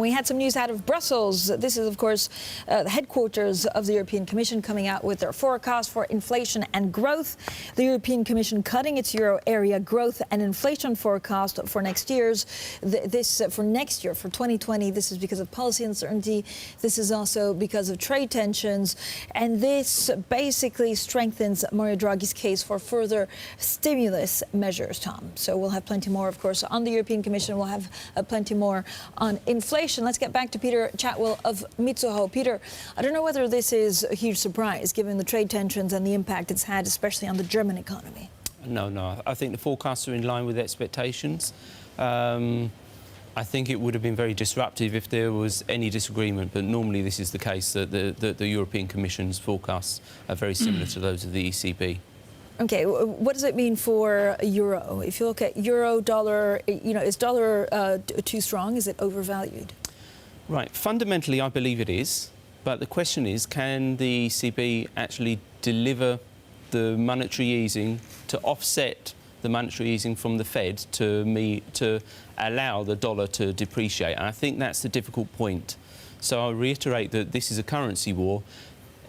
We had some news out of Brussels. This is, of course, the headquarters of the European Commission coming out with their forecast for inflation and growth. The European Commission cutting its euro area growth and inflation forecast for next year, for 2020. This is because of policy uncertainty. This is also because of trade tensions. And this basically strengthens Mario Draghi's case for further stimulus measures, Tom. So we'll have plenty more, of course, on the European Commission. We'll have plenty more on inflation. Let's get back to Peter Chatwell of Mizuho. Peter, I don't know whether this is a huge surprise, given the trade tensions and the impact it's had, especially on the German economy. No. I think the forecasts are in line with expectations. I think it would have been very disruptive if there was any disagreement, but normally this is the case, that the European Commission's forecasts are very similar to those of the ECB. OK, what does it mean for euro? If you look at euro, dollar, is dollar too strong? Is it overvalued? Right. Fundamentally, I believe it is. But the question is, can the ECB actually deliver the monetary easing to offset the monetary easing from the Fed to allow the dollar to depreciate? And I think that's the difficult point. So I'll reiterate that this is a currency war.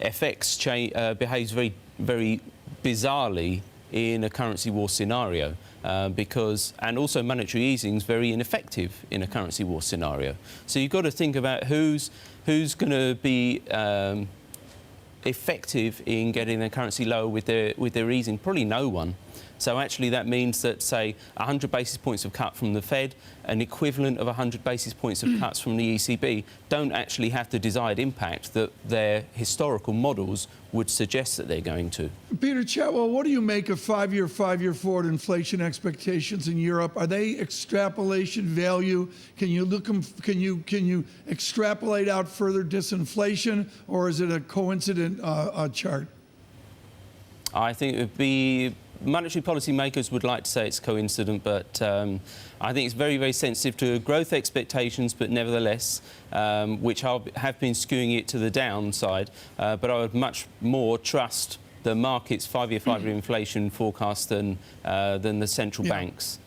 FX behaves very, very bizarrely in a currency war scenario, and also monetary easing is very ineffective in a currency war scenario. So you've got to think about who's going to be effective in getting their currency lower with their easing. Probably no one. So actually that means that, say, 100 basis points of cut from the Fed, an equivalent of 100 basis points of cuts from the ECB, don't actually have the desired impact that their historical models would suggest that they're going to. Peter Chatwell, what do you make of five-year forward inflation expectations in Europe? Are they extrapolation value? Can you extrapolate out further disinflation, or is it a coincident chart? I think it would be... Monetary policy makers would like to say it's coincident, but I think it's very, very sensitive to growth expectations, but nevertheless, which have been skewing it to the downside. But I would much more trust the market's five-year inflation forecast than the central banks.